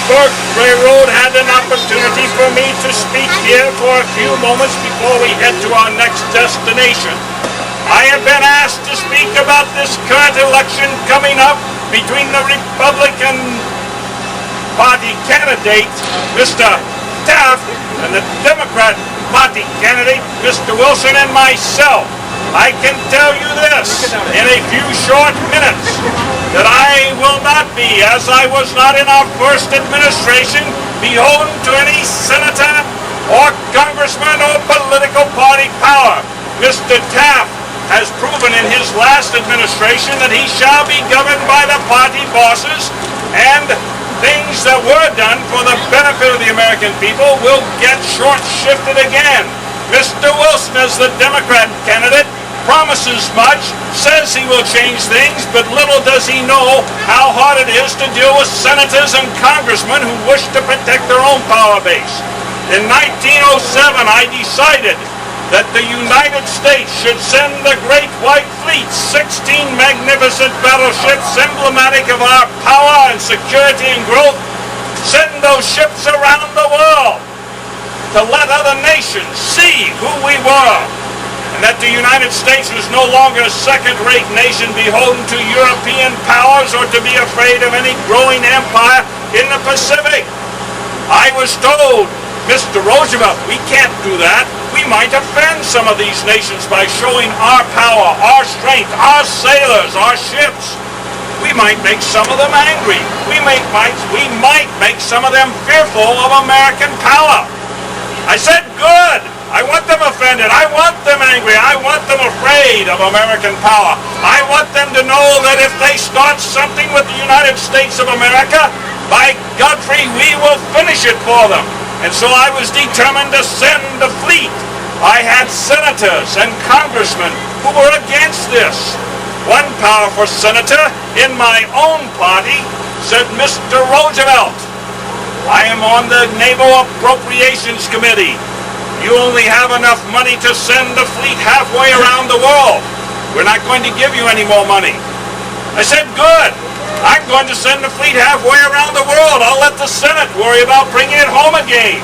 Strasburg Railroad had an opportunity for me to speak here for a few moments before we head to our next destination. I have been asked to speak about this current election coming up between the Republican Party candidate, Mr. Taft, and the Democrat Party candidate, Mr. Wilson, and myself. I can tell you this in a few short minutes, that I will not be, as I was not in our first administration, beholden to any senator or congressman or political party power. Mr. Taft has proven in his last administration that he shall be governed by the party bosses, and things that were done for the benefit of the American people will get short-shifted again. Mr. Wilson, as the Democrat candidate, promises much, says he will change things, but little does he know how hard it is to deal with senators and congressmen who wish to protect their own power base. In 1907, I decided that the United States should send the Great White Fleet, 16 magnificent battleships emblematic of our power and security and growth, send those ships around the world to let other nations see who we were, and that the United States was no longer a second-rate nation beholden to European powers or to be afraid of any growing empire in the Pacific. I was told, Mr. Roosevelt, we can't do that. We might offend some of these nations by showing our power, our strength, our sailors, our ships. We might make some of them angry. We might make some of them fearful of American power. I said, good. I want them offended. I want them angry. I want them afraid of American power. I want them to know that if they start something with the United States of America, by Godfrey, we will finish it for them. And so I was determined to send the fleet. I had senators and congressmen who were against this. One powerful senator in my own party said, Mr. Roosevelt, I am on the Naval Appropriations Committee. You only have enough money to send the fleet halfway around the world. We're not going to give you any more money. I said, good. I'm going to send the fleet halfway around the world. I'll let the Senate worry about bringing it home again.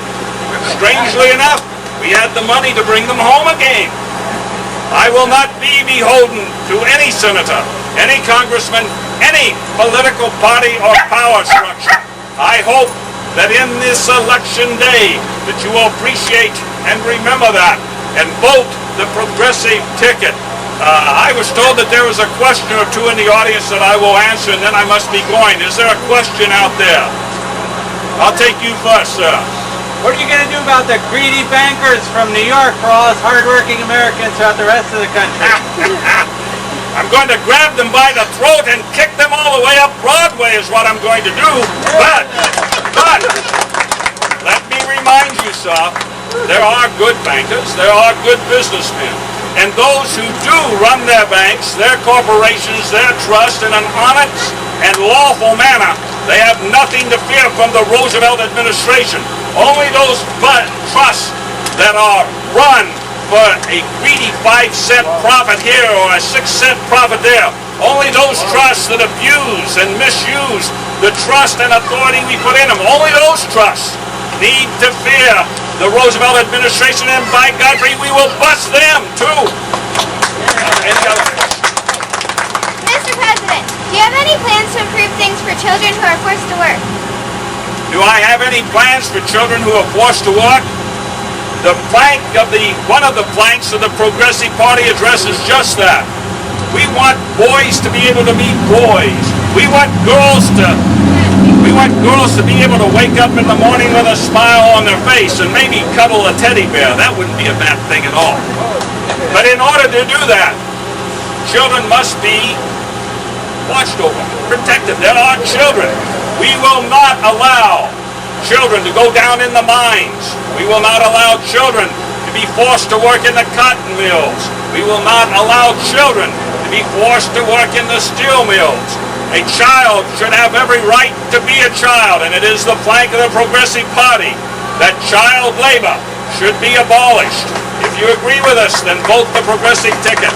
Strangely enough, we had the money to bring them home again. I will not be beholden to any senator, any congressman, any political party or power structure. I hope that in this election day that you will appreciate and remember that and vote the progressive ticket. I was told that there was a question or two in the audience that I will answer, and then I must be going. Is there a question out there? I'll take you first, sir. What are you going to do about the greedy bankers from New York for all us hardworking Americans throughout the rest of the country? I'm going to grab them by the throat and kick them all the way up Broadway is what I'm going to do. But, let me remind you, sir, there are good bankers, there are good businessmen. And those who do run their banks, their corporations, their trust in an honest and lawful manner, they have nothing to fear from the Roosevelt administration. Only those trusts that are run for a greedy 5-cent profit here or a 6-cent profit there, only those trusts that abuse and misuse the trust and authority we put in them, only those trusts need to fear the Roosevelt administration, and by Godfrey, we will bust them too. Mr. President, do you have any plans to improve things for children who are forced to work? Do I have any plans for children who are forced to work? One of the planks of the Progressive Party addresses just that. We want boys to be able to be boys. We want girls to be able to wake up in the morning with a smile on their face and maybe cuddle a teddy bear. That wouldn't be a bad thing at all. But in order to do that, children must be watched over, protected. There are children. We will not allow children to go down in the mines. We will not allow children to be forced to work in the cotton mills. We will not allow children to be forced to work in the steel mills. A child should have every right to be a child, and it is the plank of the Progressive Party that child labor should be abolished. If you agree with us, then vote the Progressive ticket.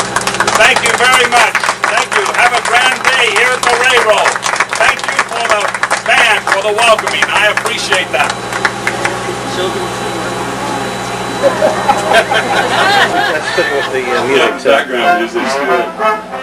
Thank you very much. Thank you. Have a grand day here at the railroad. Thank you for the hand for the welcoming. I appreciate that. Let's put with the music. Background music's good.